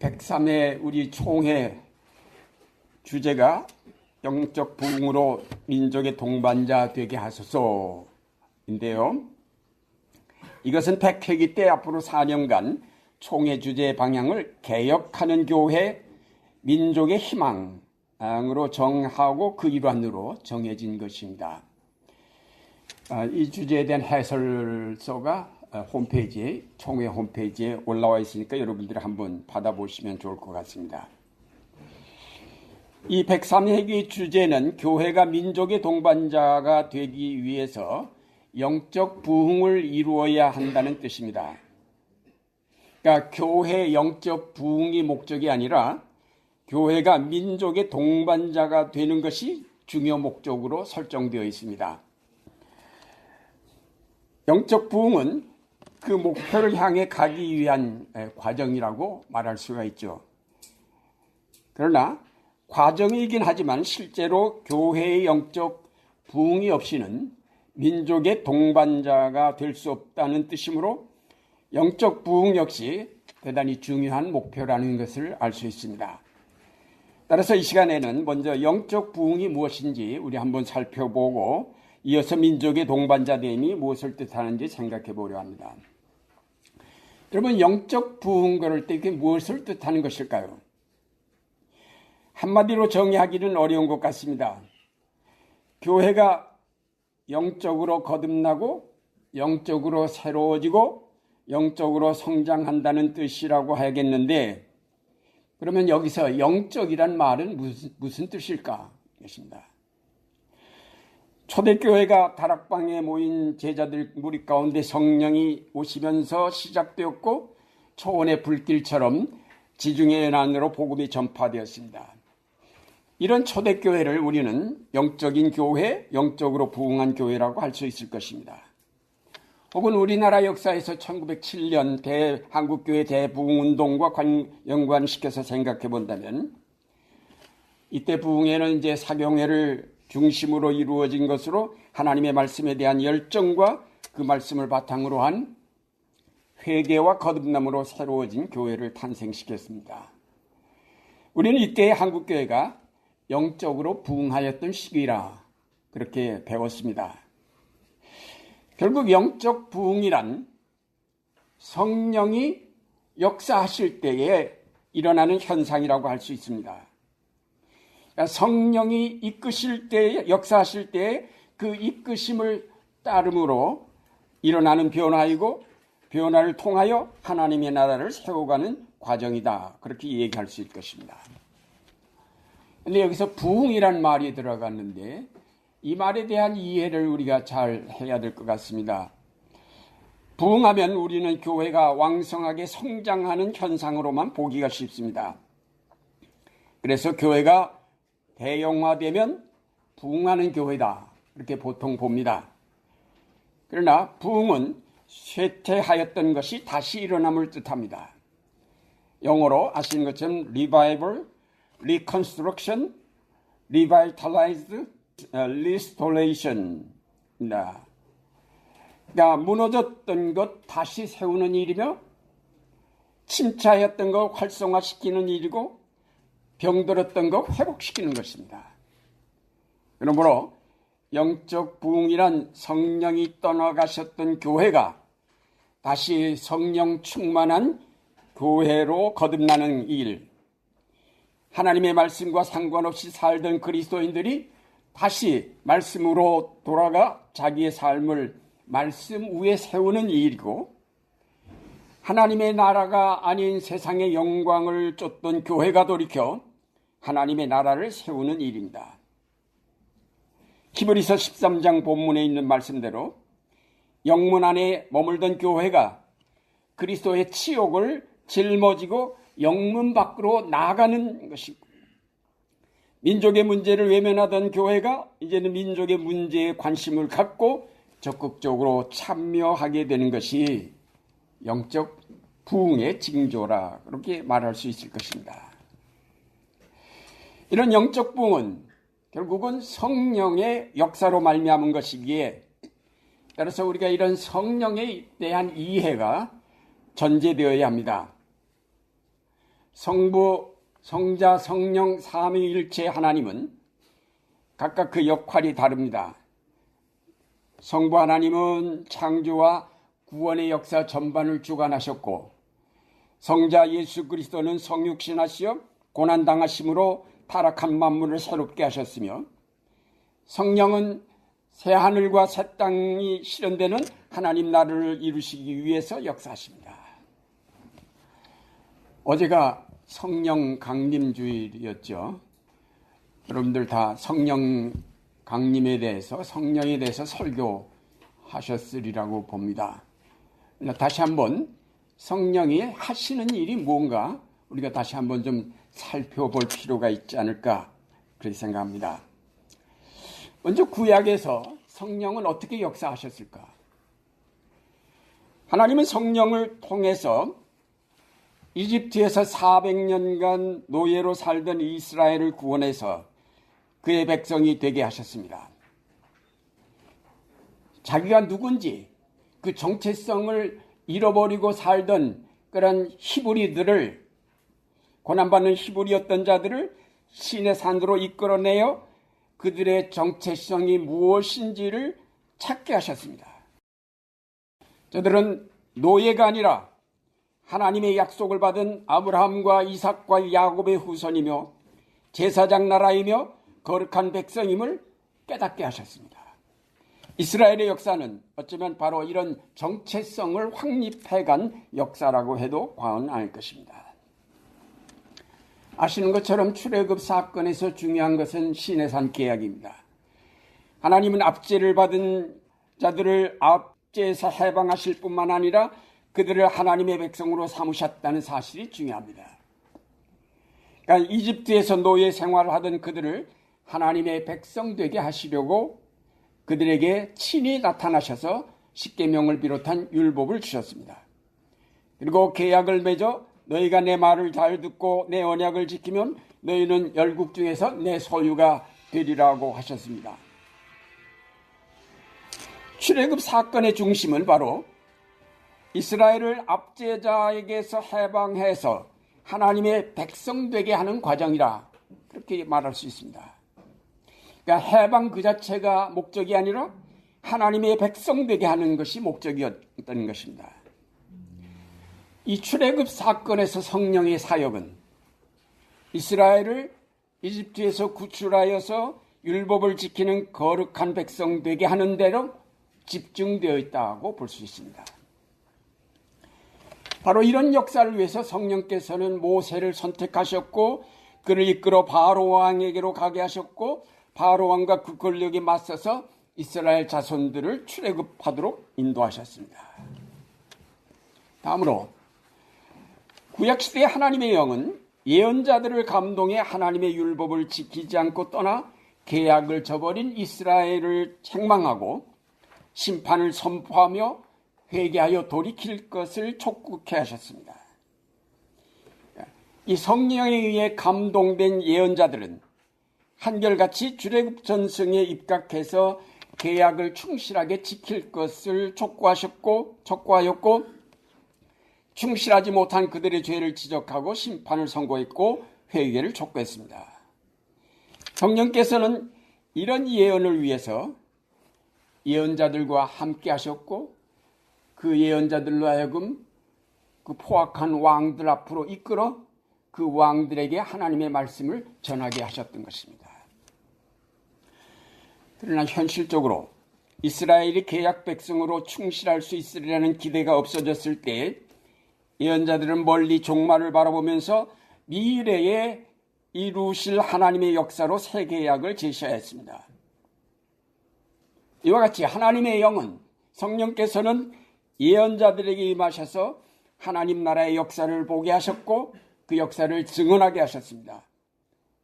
103회 우리 총회 주제가 영적 부흥으로 민족의 동반자 되게 하소서인데요. 이것은 100회기 때 앞으로 4년간 총회 주제의 방향을 개혁하는 교회 민족의 희망으로 정하고 그 일환으로 정해진 것입니다. 이 주제에 대한 해설서가 홈페이지에, 총회 홈페이지에 올라와 있으니까 여러분들이 한번 받아보시면 좋을 것 같습니다. 이 103회기 주제는 교회가 민족의 동반자가 되기 위해서 영적 부흥을 이루어야 한다는 뜻입니다. 그러니까 교회 영적 부흥이 목적이 아니라 교회가 민족의 동반자가 되는 것이 중요 목적으로 설정되어 있습니다. 영적 부흥은 그 목표를 향해 가기 위한 과정이라고 말할 수가 있죠. 그러나 과정이긴 하지만 실제로 교회의 영적 부흥이 없이는 민족의 동반자가 될 수 없다는 뜻이므로 영적 부흥 역시 대단히 중요한 목표라는 것을 알 수 있습니다. 따라서 이 시간에는 먼저 영적 부흥이 무엇인지 우리 한번 살펴보고 이어서 민족의 동반자됨이 무엇을 뜻하는지 생각해 보려 합니다. 여러분, 영적 부흥 그럴 때 이게 무엇을 뜻하는 것일까요? 한마디로 정의하기는 어려운 것 같습니다. 교회가 영적으로 거듭나고 영적으로 새로워지고 영적으로 성장한다는 뜻이라고 하겠는데, 그러면 여기서 영적이란 말은 무슨 뜻일까? 것입니다. 초대교회가 다락방에 모인 제자들 무리 가운데 성령이 오시면서 시작되었고 초원의 불길처럼 지중해 연안으로 복음이 전파되었습니다. 이런 초대교회를 우리는 영적인 교회, 영적으로 부흥한 교회라고 할 수 있을 것입니다. 혹은 우리나라 역사에서 1907년 한국교회 대부흥운동과 연관시켜서 생각해 본다면 이때 부흥회는 이제 사경회를 중심으로 이루어진 것으로 하나님의 말씀에 대한 열정과 그 말씀을 바탕으로 한 회개와 거듭남으로 새로워진 교회를 탄생시켰습니다. 우리는 이때의 한국교회가 영적으로 부흥하였던 시기라 그렇게 배웠습니다. 결국 영적 부흥이란 성령이 역사하실 때에 일어나는 현상이라고 할 수 있습니다. 성령이 이끄실 때, 역사하실 때 그 이끄심을 따름으로 일어나는 변화이고 변화를 통하여 하나님의 나라를 세워가는 과정이다. 그렇게 얘기할 수 있을 것입니다. 그런데 여기서 부흥이란 말이 들어갔는데 이 말에 대한 이해를 우리가 잘 해야 될 것 같습니다. 부흥하면 우리는 교회가 왕성하게 성장하는 현상으로만 보기가 쉽습니다. 그래서 교회가 대형화되면 부흥하는 교회다. 이렇게 보통 봅니다. 그러나 부흥은 쇠퇴하였던 것이 다시 일어남을 뜻합니다. 영어로 아시는 것처럼 revival, reconstruction, revitalized, restoration입니다. 그러니까 무너졌던 것 다시 세우는 일이며 침체하였던 것 활성화시키는 일이고 병들었던 것 회복시키는 것입니다. 그러므로 영적 부흥이란 성령이 떠나가셨던 교회가 다시 성령 충만한 교회로 거듭나는 일, 하나님의 말씀과 상관없이 살던 그리스도인들이 다시 말씀으로 돌아가 자기의 삶을 말씀 위에 세우는 일이고, 하나님의 나라가 아닌 세상의 영광을 쫓던 교회가 돌이켜 하나님의 나라를 세우는 일입니다. 히브리서 13장 본문에 있는 말씀대로 영문 안에 머물던 교회가 그리스도의 치욕을 짊어지고 영문 밖으로 나아가는 것이고, 민족의 문제를 외면하던 교회가 이제는 민족의 문제에 관심을 갖고 적극적으로 참여하게 되는 것이 영적 부흥의 징조라 그렇게 말할 수 있을 것입니다. 이런 영적 부흥은 결국은 성령의 역사로 말미암은 것이기에 따라서 우리가 이런 성령에 대한 이해가 전제되어야 합니다. 성부, 성자, 성령 삼위일체 하나님은 각각 그 역할이 다릅니다. 성부 하나님은 창조와 구원의 역사 전반을 주관하셨고, 성자 예수 그리스도는 성육신하시어 고난당하심으로 타락한 만물을 새롭게 하셨으며, 성령은 새 하늘과 새 땅이 실현되는 하나님 나라를 이루시기 위해서 역사하십니다. 어제가 성령 강림주일이었죠. 여러분들 다 성령 강림에 대해서, 성령에 대해서 설교하셨으리라고 봅니다. 다시 한번 성령이 하시는 일이 뭔가 우리가 다시 한번 좀 살펴볼 필요가 있지 않을까 그렇게 생각합니다. 먼저 구약에서 성령은 어떻게 역사하셨을까? 하나님은 성령을 통해서 이집트에서 400년간 노예로 살던 이스라엘을 구원해서 그의 백성이 되게 하셨습니다. 자기가 누군지 그 정체성을 잃어버리고 살던 그런 히브리들을, 고난받는 히브리였던 자들을 신의 산으로 이끌어내어 그들의 정체성이 무엇인지를 찾게 하셨습니다. 저들은 노예가 아니라 하나님의 약속을 받은 아브라함과 이삭과 야곱의 후손이며 제사장 나라이며 거룩한 백성임을 깨닫게 하셨습니다. 이스라엘의 역사는 어쩌면 바로 이런 정체성을 확립해간 역사라고 해도 과언 아닐 것입니다. 아시는 것처럼 출애굽 사건에서 중요한 것은 시내산 계약입니다. 하나님은 압제를 받은 자들을 압제에서 해방하실 뿐만 아니라 그들을 하나님의 백성으로 삼으셨다는 사실이 중요합니다. 그러니까 이집트에서 노예 생활을 하던 그들을 하나님의 백성 되게 하시려고 그들에게 친히 나타나셔서 십계명을 비롯한 율법을 주셨습니다. 그리고 계약을 맺어 너희가 내 말을 잘 듣고 내 언약을 지키면 너희는 열국 중에서 내 소유가 되리라고 하셨습니다. 출애굽 사건의 중심은 바로 이스라엘을 압제자에게서 해방해서 하나님의 백성 되게 하는 과정이라 그렇게 말할 수 있습니다. 그러니까 해방 그 자체가 목적이 아니라 하나님의 백성 되게 하는 것이 목적이었던 것입니다. 이 출애굽 사건에서 성령의 사역은 이스라엘을 이집트에서 구출하여서 율법을 지키는 거룩한 백성 되게 하는 대로 집중되어 있다고 볼 수 있습니다. 바로 이런 역사를 위해서 성령께서는 모세를 선택하셨고 그를 이끌어 바로 왕에게로 가게 하셨고 바로 왕과 그 권력에 맞서서 이스라엘 자손들을 출애굽하도록 인도하셨습니다. 다음으로 구약시대의 하나님의 영은 예언자들을 감동해 하나님의 율법을 지키지 않고 떠나 계약을 저버린 이스라엘을 책망하고 심판을 선포하며 회개하여 돌이킬 것을 촉구케 하셨습니다. 이 성령에 의해 감동된 예언자들은 한결같이 출애굽 전승에 입각해서 계약을 충실하게 지킬 것을 촉구하였고 충실하지 못한 그들의 죄를 지적하고 심판을 선고했고 회개를 촉구했습니다. 성령께서는 이런 예언을 위해서 예언자들과 함께 하셨고 그 예언자들로 하여금 그 포악한 왕들 앞으로 이끌어 그 왕들에게 하나님의 말씀을 전하게 하셨던 것입니다. 그러나 현실적으로 이스라엘이 계약 백성으로 충실할 수 있으리라는 기대가 없어졌을 때 예언자들은 멀리 종말을 바라보면서 미래에 이루실 하나님의 역사로 새 계약을 제시하였습니다. 이와 같이 하나님의 영은 성령께서는 예언자들에게 임하셔서 하나님 나라의 역사를 보게 하셨고 그 역사를 증언하게 하셨습니다.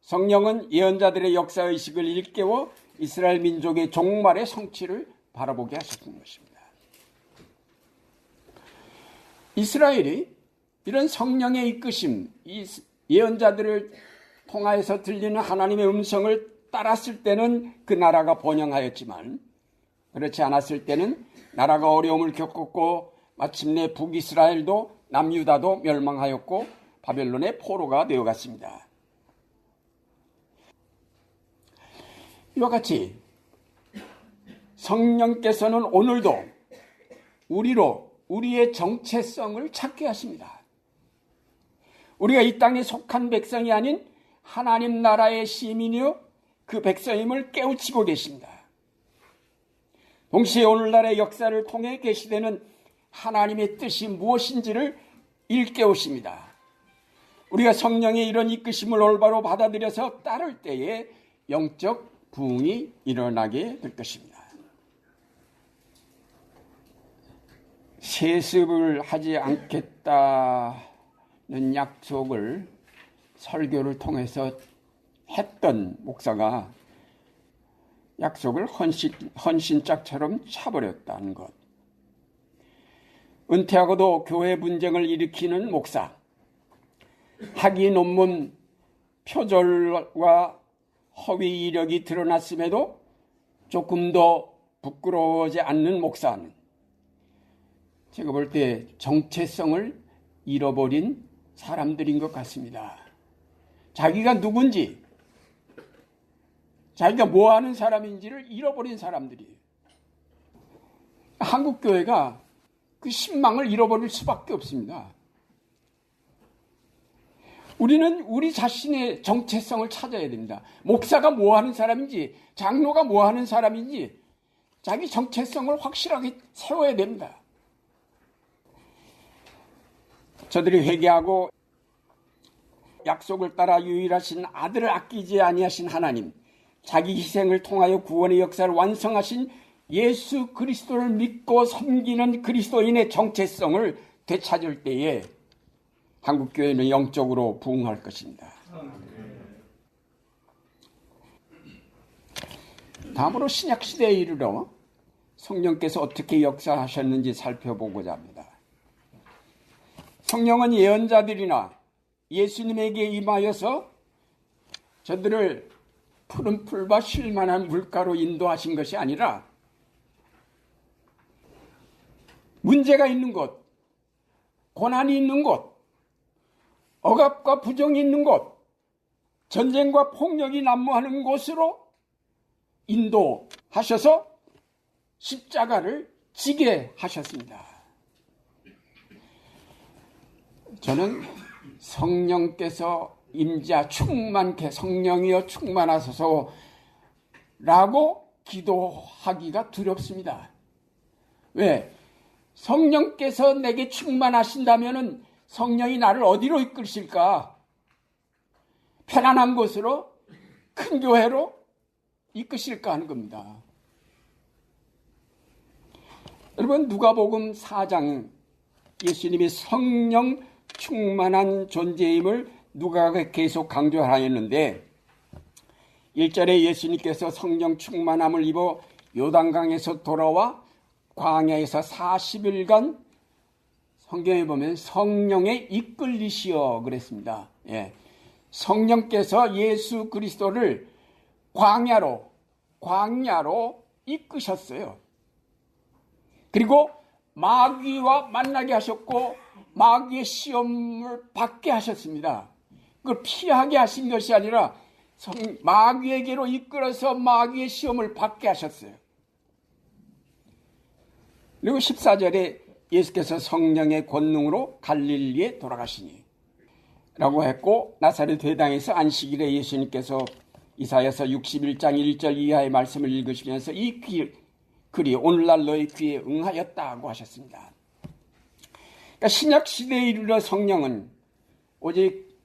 성령은 예언자들의 역사의식을 일깨워 이스라엘 민족의 종말의 성취를 바라보게 하셨던 것입니다. 이스라엘이 이런 성령의 이끄심, 이 예언자들을 통하여서 들리는 하나님의 음성을 따랐을 때는 그 나라가 번영하였지만 그렇지 않았을 때는 나라가 어려움을 겪었고 마침내 북이스라엘도 남유다도 멸망하였고 바벨론의 포로가 되어갔습니다. 이와 같이 성령께서는 오늘도 우리의 정체성을 찾게 하십니다. 우리가 이 땅에 속한 백성이 아닌 하나님 나라의 시민이요 그 백성임을 깨우치고 계십니다. 동시에 오늘날의 역사를 통해 계시되는 하나님의 뜻이 무엇인지를 일깨우십니다. 우리가 성령의 이런 이끄심을 올바로 받아들여서 따를 때에 영적 부흥이 일어나게 될 것입니다. 세습을 하지 않겠다는 약속을 설교를 통해서 했던 목사가 약속을 헌신짝처럼 차버렸다는 것. 은퇴하고도 교회 분쟁을 일으키는 목사, 학위 논문 표절과 허위 이력이 드러났음에도 조금 더 부끄러워하지 않는 목사는 제가 볼 때 정체성을 잃어버린 사람들인 것 같습니다. 자기가 누군지, 자기가 뭐하는 사람인지를 잃어버린 사람들이에요. 한국교회가 그 신망을 잃어버릴 수밖에 없습니다. 우리는 우리 자신의 정체성을 찾아야 됩니다. 목사가 뭐하는 사람인지, 장로가 뭐하는 사람인지 자기 정체성을 확실하게 세워야 됩니다. 저들이 회개하고 약속을 따라 유일하신 아들을 아끼지 아니하신 하나님, 자기 희생을 통하여 구원의 역사를 완성하신 예수 그리스도를 믿고 섬기는 그리스도인의 정체성을 되찾을 때에 한국교회는 영적으로 부흥할 것입니다. 다음으로 신약시대에 이르러 성령께서 어떻게 역사하셨는지 살펴보고자 합니다. 성령은 예언자들이나 예수님에게 임하여서 저들을 푸른 풀과 쉴만한 물가로 인도하신 것이 아니라 문제가 있는 곳, 고난이 있는 곳, 억압과 부정이 있는 곳, 전쟁과 폭력이 난무하는 곳으로 인도하셔서 십자가를 지게 하셨습니다. 저는 성령께서 임자 충만케 성령이여 충만하소서 라고 기도하기가 두렵습니다. 왜? 성령께서 내게 충만하신다면 성령이 나를 어디로 이끌실까? 편안한 곳으로, 큰 교회로 이끄실까 하는 겁니다. 여러분, 누가복음 4장 예수님이 성령 충만한 존재임을 누가가 계속 강조하였는데 1절에 예수님께서 성령 충만함을 입어 요단강에서 돌아와 광야에서 40일간 성경에 보면 성령에 이끌리시어 그랬습니다. 예. 성령께서 예수 그리스도를 광야로 이끄셨어요. 그리고 마귀와 만나게 하셨고 마귀의 시험을 받게 하셨습니다. 그걸 피하게 하신 것이 아니라 마귀에게로 이끌어서 마귀의 시험을 받게 하셨어요. 그리고 14절에 예수께서 성령의 권능으로 갈릴리에 돌아가시니 라고 했고 나사렛 회당에서 안식일에 예수님께서 이사야서 61장 1절 이하의 말씀을 읽으시면서 이 글이 오늘날 너의 귀에 응하였다고 하셨습니다. 그러니까 신약시대에 이르러 성령은 오직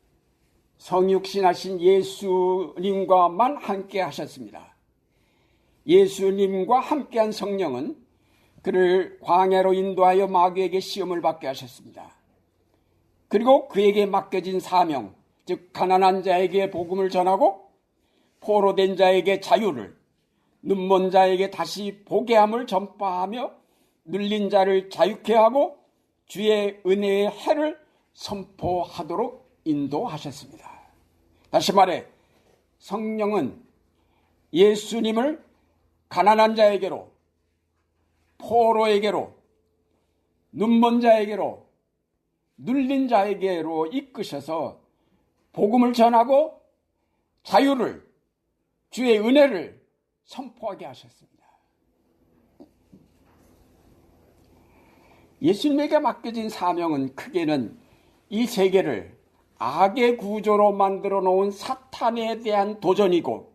성육신하신 예수님과만 함께 하셨습니다. 예수님과 함께한 성령은 그를 광야로 인도하여 마귀에게 시험을 받게 하셨습니다. 그리고 그에게 맡겨진 사명, 즉 가난한 자에게 복음을 전하고 포로된 자에게 자유를, 눈먼 자에게 다시 보게 함을 전파하며 눌린 자를 자유케 하고 주의 은혜의 해를 선포하도록 인도하셨습니다. 다시 말해 성령은 예수님을 가난한 자에게로, 포로에게로, 눈먼 자에게로, 눌린 자에게로 이끄셔서 복음을 전하고 자유를, 주의 은혜를 선포하게 하셨습니다. 예수님에게 맡겨진 사명은 크게는 이 세계를 악의 구조로 만들어 놓은 사탄에 대한 도전이고,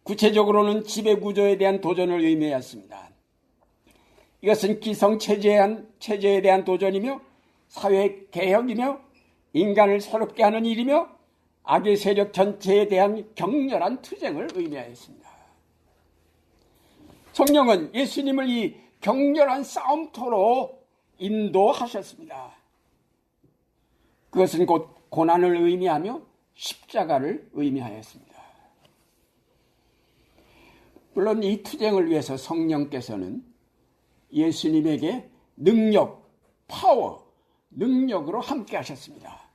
구체적으로는 지배구조에 대한 도전을 의미했습니다. 이것은 기성체제에 대한 도전이며 사회개혁이며 인간을 새롭게 하는 일이며 악의 세력 전체에 대한 격렬한 투쟁을 의미하였습니다. 성령은 예수님을 이 격렬한 싸움터로 인도하셨습니다. 그것은 곧 고난을 의미하며 십자가를 의미하였습니다. 물론 이 투쟁을 위해서 성령께서는 예수님에게 능력으로 함께 하셨습니다.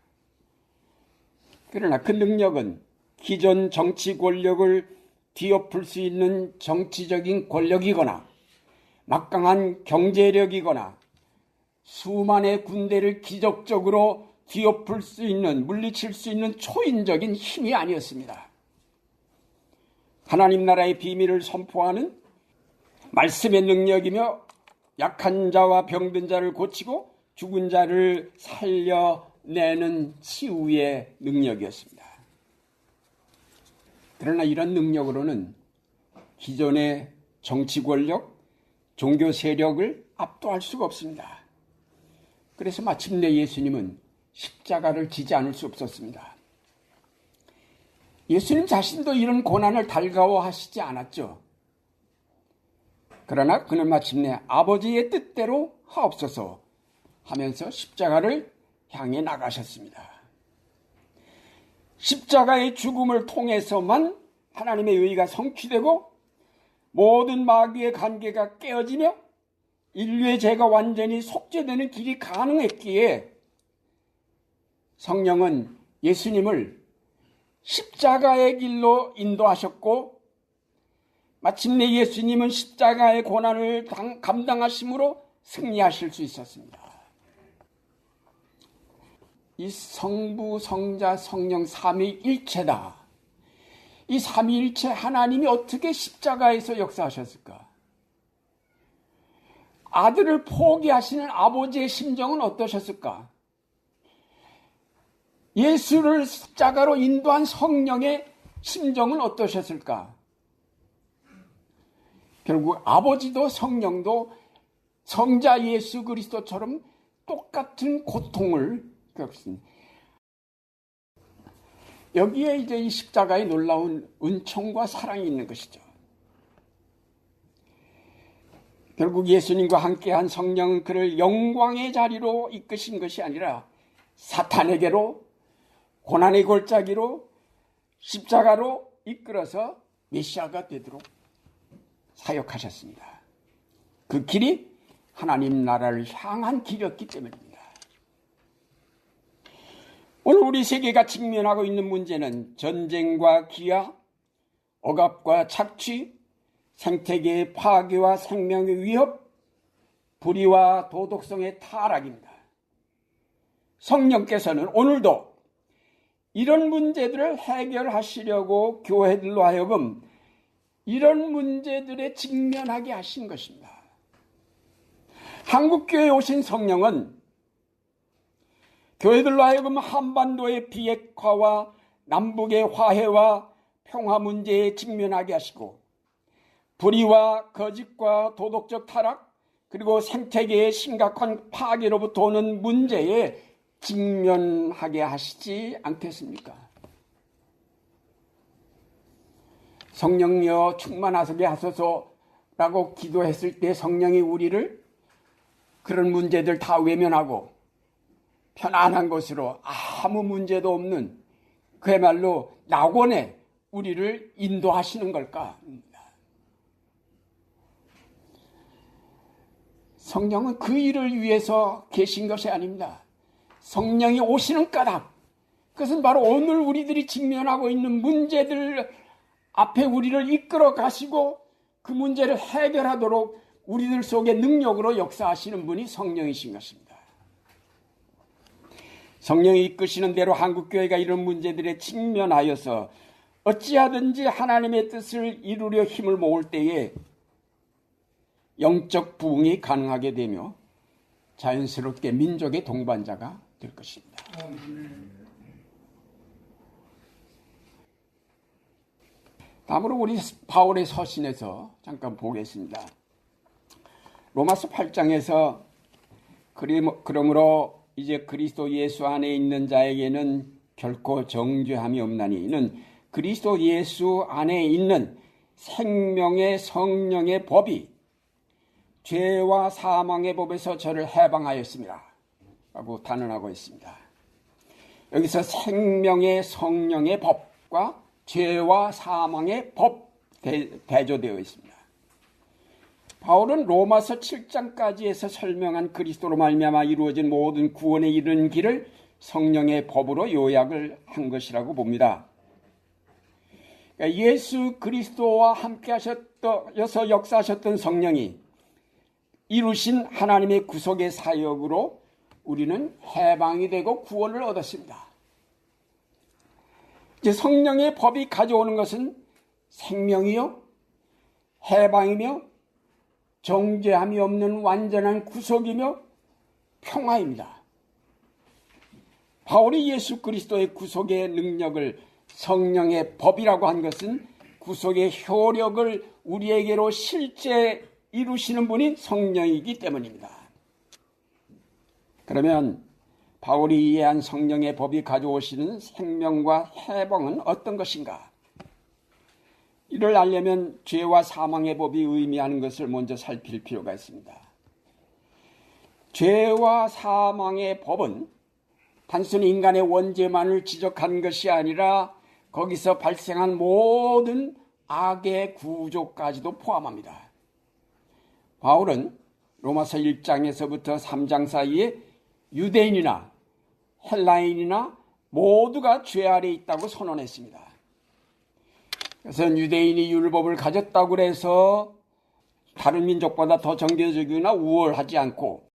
그러나 그 능력은 기존 정치 권력을 뒤엎을 수 있는 정치적인 권력이거나 막강한 경제력이거나 수만의 군대를 기적적으로 뒤엎을 수 있는, 물리칠 수 있는 초인적인 힘이 아니었습니다. 하나님 나라의 비밀을 선포하는 말씀의 능력이며 약한 자와 병든 자를 고치고 죽은 자를 살려내는 치유의 능력이었습니다. 그러나 이런 능력으로는 기존의 정치 권력, 종교 세력을 압도할 수가 없습니다. 그래서 마침내 예수님은 십자가를 지지 않을 수 없었습니다. 예수님 자신도 이런 고난을 달가워하시지 않았죠. 그러나 그는 마침내 아버지의 뜻대로 하옵소서 하면서 십자가를 향해 나가셨습니다. 십자가의 죽음을 통해서만 하나님의 의가 성취되고 모든 마귀의 관계가 깨어지며 인류의 죄가 완전히 속죄되는 길이 가능했기에 성령은 예수님을 십자가의 길로 인도하셨고, 마침내 예수님은 십자가의 고난을 감당하심으로 승리하실 수 있었습니다. 이 성부, 성자, 성령 삼위일체다. 이 삼위일체 하나님이 어떻게 십자가에서 역사하셨을까? 아들을 포기하시는 아버지의 심정은 어떠셨을까? 예수를 십자가로 인도한 성령의 심정은 어떠셨을까? 결국 아버지도 성령도 성자 예수 그리스도처럼 똑같은 고통을 겪습니다. 여기에 이제 이 십자가의 놀라운 은총과 사랑이 있는 것이죠. 결국 예수님과 함께한 성령은 그를 영광의 자리로 이끄신 것이 아니라 사탄에게로, 고난의 골짜기로, 십자가로 이끌어서 메시아가 되도록 사역하셨습니다. 그 길이 하나님 나라를 향한 길이었기 때문입니다. 오늘 우리 세계가 직면하고 있는 문제는 전쟁과 기아, 억압과 착취, 생태계의 파괴와 생명의 위협, 불의와 도덕성의 타락입니다. 성령께서는 오늘도 이런 문제들을 해결하시려고 교회들로 하여금 이런 문제들에 직면하게 하신 것입니다. 한국교회에 오신 성령은 교회들로 하여금 한반도의 비핵화와 남북의 화해와 평화 문제에 직면하게 하시고, 불의와 거짓과 도덕적 타락, 그리고 생태계의 심각한 파괴로부터 오는 문제에 직면하게 하시지 않겠습니까? 성령여 충만하게 하소서라고 기도했을 때 성령이 우리를 그런 문제들 다 외면하고 편안한 곳으로 아무 문제도 없는 그야말로 낙원에 우리를 인도하시는 걸까? 성령은 그 일을 위해서 계신 것이 아닙니다. 성령이 오시는 까닭, 그것은 바로 오늘 우리들이 직면하고 있는 문제들 앞에 우리를 이끌어 가시고 그 문제를 해결하도록 우리들 속에 능력으로 역사하시는 분이 성령이신 것입니다. 성령이 이끄시는 대로 한국교회가 이런 문제들에 직면하여서 어찌하든지 하나님의 뜻을 이루려 힘을 모을 때에 영적 부흥이 가능하게 되며 자연스럽게 민족의 동반자가 될 것입니다. 다음으로 우리 바울의 서신에서 잠깐 보겠습니다. 로마서 8장에서 그러므로 이제 그리스도 예수 안에 있는 자에게는 결코 정죄함이 없나니 이는 그리스도 예수 안에 있는 생명의 성령의 법이 죄와 사망의 법에서 저를 해방하였습니다 라고 단언하고 있습니다. 여기서 생명의 성령의 법과 죄와 사망의 법 대조되어 있습니다. 바울은 로마서 7장까지에서 설명한 그리스도로 말미암아 이루어진 모든 구원에 이르는 길을 성령의 법으로 요약을 한 것이라고 봅니다. 그러니까 예수 그리스도와 함께 하셔서 역사하셨던 성령이 이루신 하나님의 구속의 사역으로 우리는 해방이 되고 구원을 얻었습니다. 이제 성령의 법이 가져오는 것은 생명이요, 해방이며 정죄함이 없는 완전한 구속이며 평화입니다. 바울이 예수 그리스도의 구속의 능력을 성령의 법이라고 한 것은 구속의 효력을 우리에게로 실제 이루시는 분이 성령이기 때문입니다. 그러면 바울이 이해한 성령의 법이 가져오시는 생명과 해방은 어떤 것인가? 이를 알려면 죄와 사망의 법이 의미하는 것을 먼저 살필 필요가 있습니다. 죄와 사망의 법은 단순히 인간의 원죄만을 지적한 것이 아니라 거기서 발생한 모든 악의 구조까지도 포함합니다. 바울은 로마서 1장에서부터 3장 사이에 유대인이나 헬라인이나 모두가 죄 아래 있다고 선언했습니다. 그래서 유대인이 율법을 가졌다고 해서 다른 민족보다 더 정교적이거나 우월하지 않고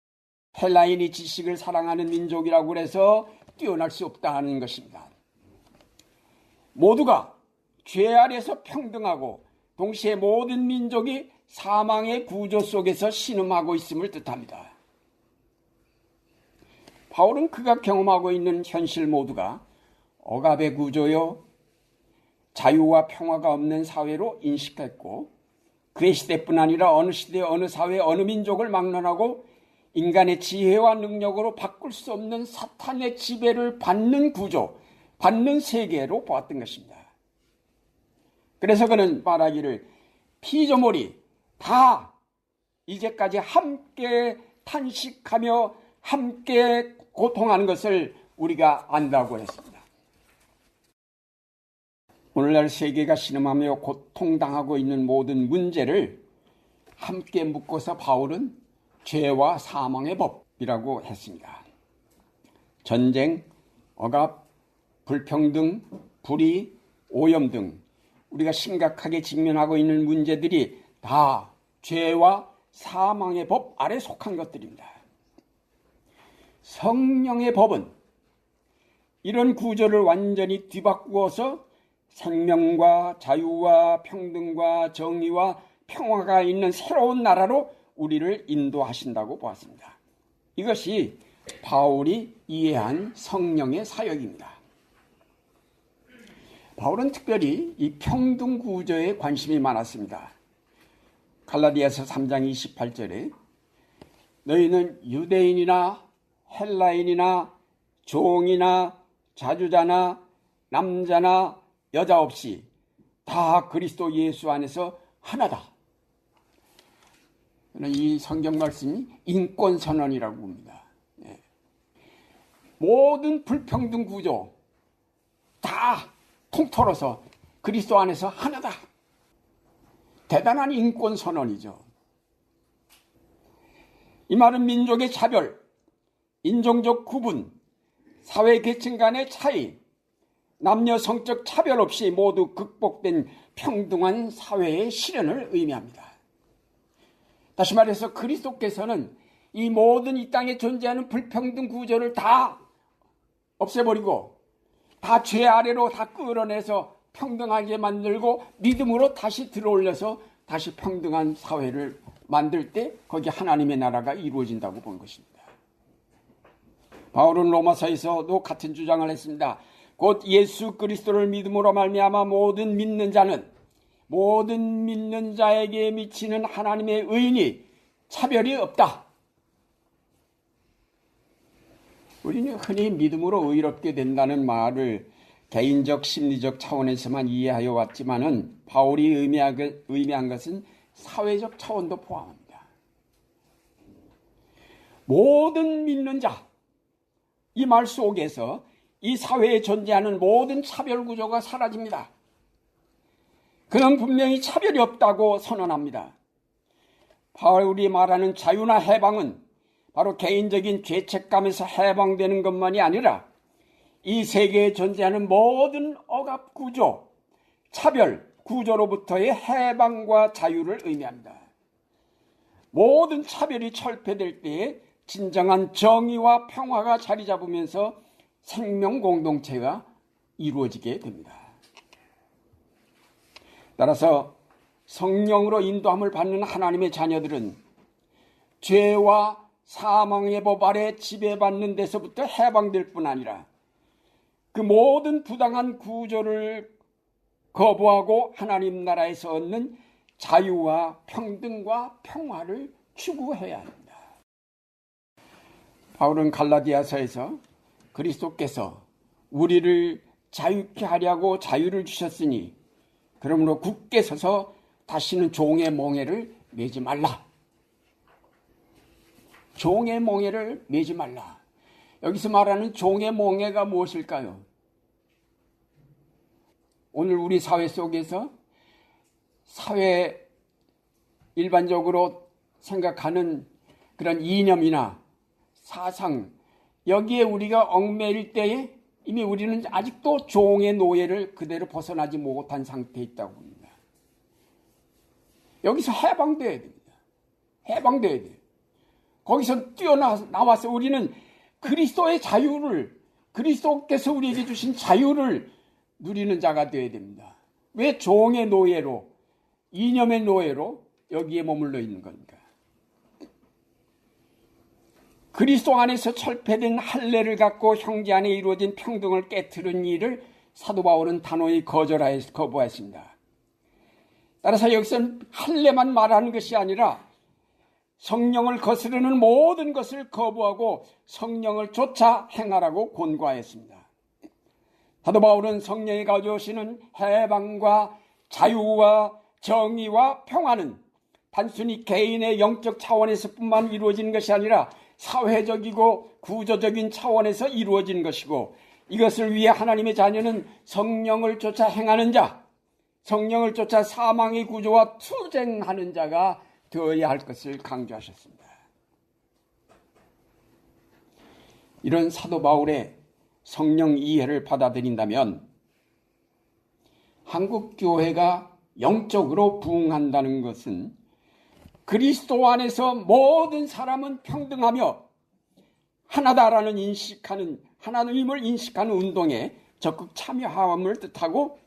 헬라인이 지식을 사랑하는 민족이라고 해서 뛰어날 수 없다는 것입니다. 모두가 죄 아래서 평등하고 동시에 모든 민족이 사망의 구조 속에서 신음하고 있음을 뜻합니다. 바울은 그가 경험하고 있는 현실 모두가 억압의 구조요, 자유와 평화가 없는 사회로 인식했고 그의 시대뿐 아니라 어느 시대, 어느 사회, 어느 민족을 막론하고 인간의 지혜와 능력으로 바꿀 수 없는 사탄의 지배를 받는 구조, 받는 세계로 보았던 것입니다. 그래서 그는 말하기를 피조물이 다 이제까지 함께 탄식하며 함께 고통하는 것을 우리가 안다고 했습니다. 오늘날 세계가 신음하며 고통당하고 있는 모든 문제를 함께 묶어서 바울은 죄와 사망의 법이라고 했습니다. 전쟁, 억압, 불평등, 불의, 오염 등 우리가 심각하게 직면하고 있는 문제들이 다 죄와 사망의 법 아래 속한 것들입니다. 성령의 법은 이런 구조를 완전히 뒤바꾸어서 생명과 자유와 평등과 정의와 평화가 있는 새로운 나라로 우리를 인도하신다고 보았습니다. 이것이 바울이 이해한 성령의 사역입니다. 바울은 특별히 이 평등 구조에 관심이 많았습니다. 갈라디아서 3장 28절에 너희는 유대인이나 헬라인이나 종이나 자주자나 남자나 여자 없이 다 그리스도 예수 안에서 하나다. 저는 이 성경 말씀이 인권선언이라고 봅니다. 모든 불평등 구조 다 통틀어서 그리스도 안에서 하나다. 대단한 인권선언이죠. 이 말은 민족의 차별, 인종적 구분, 사회 계층 간의 차이, 남녀 성적 차별 없이 모두 극복된 평등한 사회의 실현을 의미합니다. 다시 말해서 그리스도께서는 이 모든 이 땅에 존재하는 불평등 구조를 다 없애버리고 다 죄 아래로 다 끌어내서 평등하게 만들고 믿음으로 다시 들어올려서 다시 평등한 사회를 만들 때 거기 하나님의 나라가 이루어진다고 본 것입니다. 바울은 로마서에서도 같은 주장을 했습니다. 곧 예수 그리스도를 믿음으로 말미암아 모든 믿는 자에게 미치는 하나님의 의인이 차별이 없다. 우리는 흔히 믿음으로 의롭게 된다는 말을 개인적 심리적 차원에서만 이해하여 왔지만은 바울이 의미한 것은 사회적 차원도 포함합니다. 모든 믿는 자, 이 말 속에서 이 사회에 존재하는 모든 차별 구조가 사라집니다. 그는 분명히 차별이 없다고 선언합니다. 바울이 말하는 자유나 해방은 바로 개인적인 죄책감에서 해방되는 것만이 아니라 이 세계에 존재하는 모든 억압 구조, 차별 구조로부터의 해방과 자유를 의미합니다. 모든 차별이 철폐될 때에 진정한 정의와 평화가 자리 잡으면서 생명 공동체가 이루어지게 됩니다. 따라서 성령으로 인도함을 받는 하나님의 자녀들은 죄와 사망의 법 아래 지배받는 데서부터 해방될 뿐 아니라 그 모든 부당한 구조를 거부하고 하나님 나라에서 얻는 자유와 평등과 평화를 추구해야 합니다. 바울은 갈라디아서에서 그리스도께서 우리를 자유케 하려고 자유를 주셨으니 그러므로 굳게 서서 다시는 종의 멍에를 매지 말라. 종의 멍에를 매지 말라. 여기서 말하는 종의 멍에가 무엇일까요? 오늘 우리 사회 속에서 사회 일반적으로 생각하는 그런 이념이나 사상, 여기에 우리가 얽매일 때에 이미 우리는 아직도 종의 노예를 그대로 벗어나지 못한 상태에 있다고 봅니다. 여기서 해방돼야 됩니다. 해방돼야 돼요. 거기서 뛰어나와서 우리는 그리스도의 자유를, 그리스도께서 우리에게 주신 자유를 누리는 자가 되어야 됩니다. 왜 종의 노예로, 이념의 노예로 여기에 머물러 있는 겁니까? 그리스도 안에서 철폐된 할례를 갖고 형제 안에 이루어진 평등을 깨트린 일을 사도 바울은 단호히 거부했습니다. 따라서 여기서는 할례만 말하는 것이 아니라 성령을 거스르는 모든 것을 거부하고 성령을 쫓아 행하라고 권고하였습니다. 사도 바울은 성령이 가져오시는 해방과 자유와 정의와 평화는 단순히 개인의 영적 차원에서뿐만 이루어지는 것이 아니라 사회적이고 구조적인 차원에서 이루어진 것이고 이것을 위해 하나님의 자녀는 성령을 쫓아 행하는 자, 성령을 쫓아 사망의 구조와 투쟁하는 자가 되어야 할 것을 강조하셨습니다. 이런 사도 바울의 성령 이해를 받아들인다면 한국 교회가 영적으로 부흥한다는 것은 그리스도 안에서 모든 사람은 평등하며 하나다라는 하나님을 인식하는 운동에 적극 참여함을 뜻하고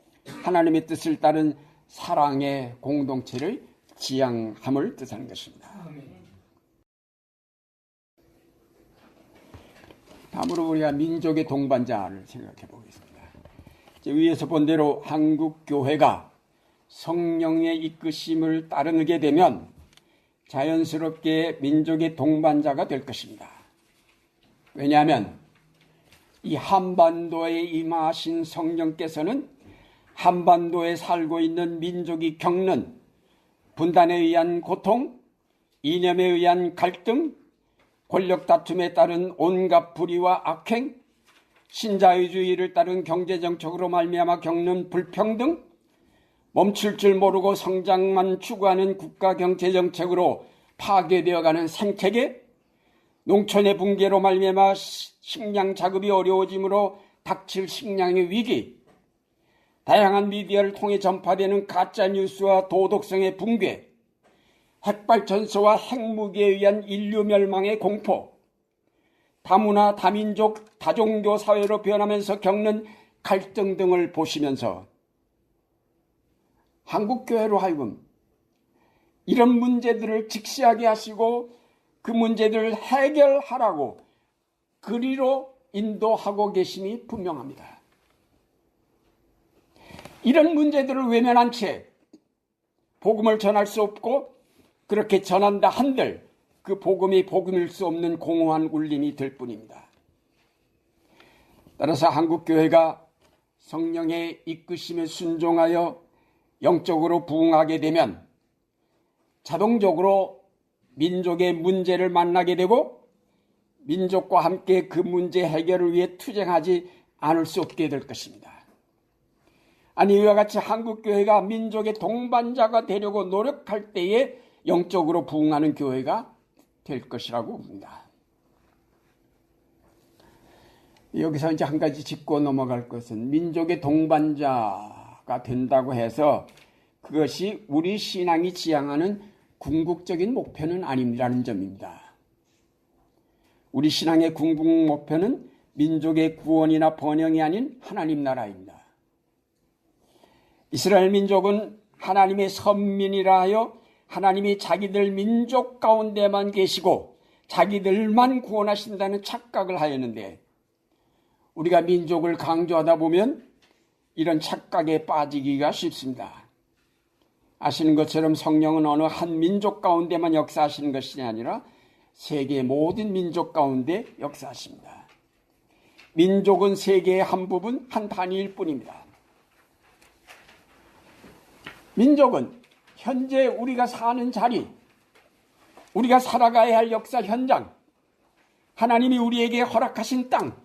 하나님의 뜻을 따른 사랑의 공동체를 지향함을 뜻하는 것입니다. 다음으로 우리가 민족의 동반자를 생각해 보겠습니다. 위에서 본 대로 한국 교회가 성령의 이끄심을 따르게 되면 자연스럽게 민족의 동반자가 될 것입니다. 왜냐하면 이 한반도에 임하신 성령께서는 한반도에 살고 있는 민족이 겪는 분단에 의한 고통, 이념에 의한 갈등, 권력 다툼에 따른 온갖 불의와 악행, 신자유주의를 따른 경제정책으로 말미암아 겪는 불평등, 멈출 줄 모르고 성장만 추구하는 국가 경제정책으로 파괴되어가는 생태계, 농촌의 붕괴로 말미암아 식량 자급이 어려워짐으로 닥칠 식량의 위기, 다양한 미디어를 통해 전파되는 가짜뉴스와 도덕성의 붕괴, 핵발전소와 핵무기에 의한 인류 멸망의 공포, 다문화, 다민족, 다종교 사회로 변하면서 겪는 갈등 등을 보시면서 한국교회로 하여금 이런 문제들을 직시하게 하시고 그 문제들을 해결하라고 그리로 인도하고 계심이 분명합니다. 이런 문제들을 외면한 채 복음을 전할 수 없고 그렇게 전한다 한들 그 복음이 복음일 수 없는 공허한 울림이 될 뿐입니다. 따라서 한국교회가 성령의 이끄심에 순종하여 영적으로 부흥하게 되면 자동적으로 민족의 문제를 만나게 되고 민족과 함께 그 문제 해결을 위해 투쟁하지 않을 수 없게 될 것입니다. 아니 이와 같이 한국교회가 민족의 동반자가 되려고 노력할 때에 영적으로 부흥하는 교회가 될 것이라고 봅니다. 여기서 이제 한 가지 짚고 넘어갈 것은 민족의 동반자가 된다고 해서 그것이 우리 신앙이 지향하는 궁극적인 목표는 아니라는 점입니다. 우리 신앙의 궁극 목표는 민족의 구원이나 번영이 아닌 하나님 나라입니다. 이스라엘 민족은 하나님의 선민이라 하여 하나님이 자기들 민족 가운데만 계시고 자기들만 구원하신다는 착각을 하였는데 우리가 민족을 강조하다 보면 이런 착각에 빠지기가 쉽습니다. 아시는 것처럼 성령은 어느 한 민족 가운데만 역사하시는 것이 아니라 세계 모든 민족 가운데 역사하십니다. 민족은 세계의 한 부분, 한 단위일 뿐입니다. 민족은 현재 우리가 사는 자리, 우리가 살아가야 할 역사 현장, 하나님이 우리에게 허락하신 땅,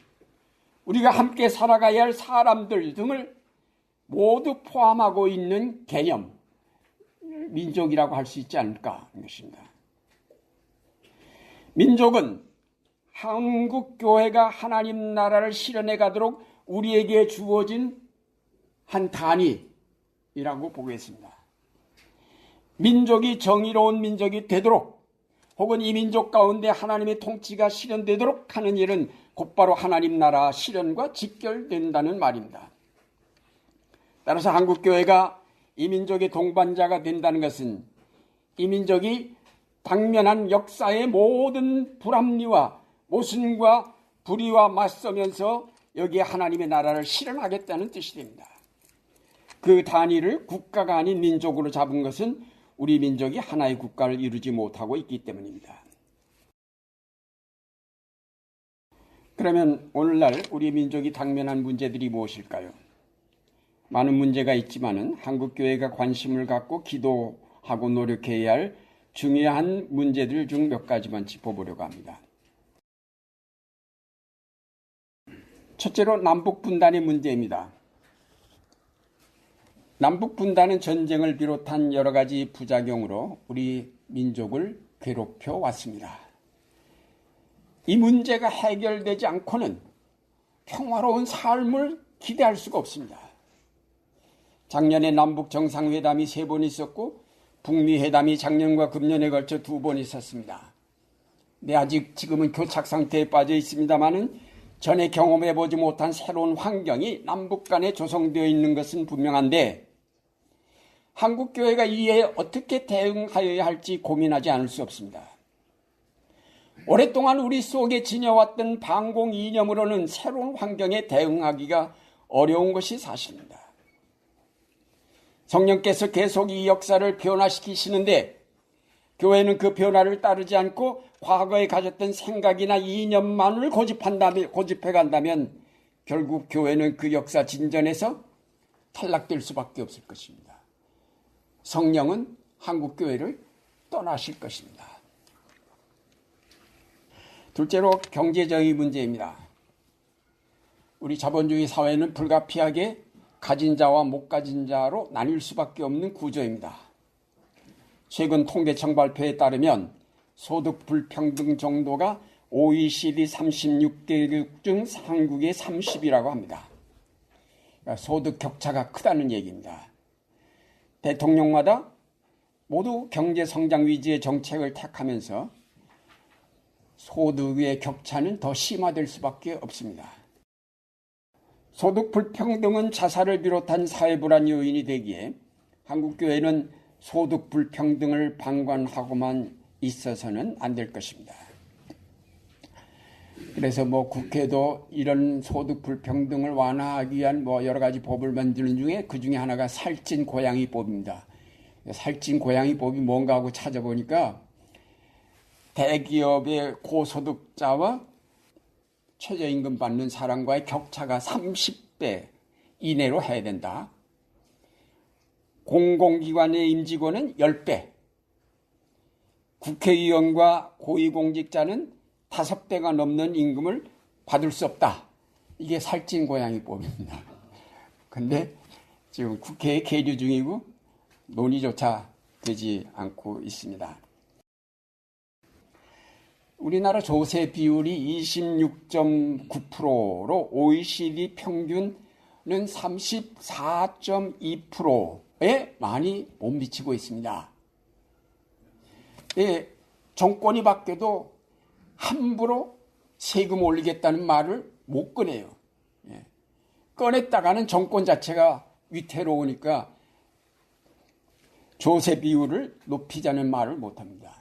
우리가 함께 살아가야 할 사람들 등을 모두 포함하고 있는 개념, 민족이라고 할 수 있지 않을까 하는 것입니다. 민족은 한국교회가 하나님 나라를 실현해 가도록 우리에게 주어진 한 단위라고 보겠습니다. 민족이 정의로운 민족이 되도록 혹은 이 민족 가운데 하나님의 통치가 실현되도록 하는 일은 곧바로 하나님 나라 실현과 직결된다는 말입니다. 따라서 한국교회가 이 민족의 동반자가 된다는 것은 이 민족이 당면한 역사의 모든 불합리와 모순과 불의와 맞서면서 여기에 하나님의 나라를 실현하겠다는 뜻이 됩니다. 그 단위를 국가가 아닌 민족으로 잡은 것은 우리 민족이 하나의 국가를 이루지 못하고 있기 때문입니다. 그러면 오늘날 우리 민족이 당면한 문제들이 무엇일까요? 많은 문제가 있지만은 한국교회가 관심을 갖고 기도하고 노력해야 할 중요한 문제들 중 몇 가지만 짚어보려고 합니다. 첫째로 남북분단의 문제입니다. 남북분단은 전쟁을 비롯한 여러 가지 부작용으로 우리 민족을 괴롭혀 왔습니다. 이 문제가 해결되지 않고는 평화로운 삶을 기대할 수가 없습니다. 작년에 남북 정상회담이 3번 있었고 북미 회담이 작년과 금년에 걸쳐 2번 있었습니다. 네, 아직 지금은 교착 상태에 빠져 있습니다마는 전에 경험해보지 못한 새로운 환경이 남북 간에 조성되어 있는 것은 분명한데 한국교회가 이에 어떻게 대응하여야 할지 고민하지 않을 수 없습니다. 오랫동안 우리 속에 지녀왔던 반공 이념으로는 새로운 환경에 대응하기가 어려운 것이 사실입니다. 성령께서 계속 이 역사를 변화시키시는데 교회는 그 변화를 따르지 않고 과거에 가졌던 생각이나 이념만을 고집해간다면 결국 교회는 그 역사 진전에서 탈락될 수밖에 없을 것입니다. 성령은 한국교회를 떠나실 것입니다. 둘째로 경제적인 문제입니다. 우리 자본주의 사회는 불가피하게 가진 자와 못 가진 자로 나뉠 수밖에 없는 구조입니다. 최근 통계청 발표에 따르면 소득 불평등 정도가 OECD 36개국 중 한국의 30이라고 합니다. 그러니까 소득 격차가 크다는 얘기입니다. 대통령마다 모두 경제성장 위주의 정책을 택하면서 소득의 격차는 더 심화될 수밖에 없습니다. 소득 불평등은 자살을 비롯한 사회 불안 요인이 되기에 한국교회는 소득 불평등을 방관하고만 있어서는 안 될 것입니다. 그래서 국회도 이런 소득 불평등을 완화하기 위한 여러 가지 법을 만드는 중에 그 중에 하나가 살찐 고양이법입니다. 살찐 고양이법이 뭔가 하고 찾아보니까 대기업의 고소득자와 최저임금 받는 사람과의 격차가 30배 이내로 해야 된다. 공공기관의 임직원은 10배, 국회의원과 고위공직자는 5배가 넘는 임금을 받을 수 없다. 이게 살찐 고양이법입니다. 근데 지금 국회에 계류 중이고 논의조차 되지 않고 있습니다. 우리나라 조세 비율이 26.9%로 OECD 평균은 34.2%에 많이 못 미치고 있습니다. 정권이 바뀌어도 함부로 세금 올리겠다는 말을 못 꺼내요. 꺼냈다가는 정권 자체가 위태로우니까 조세 비율을 높이자는 말을 못합니다.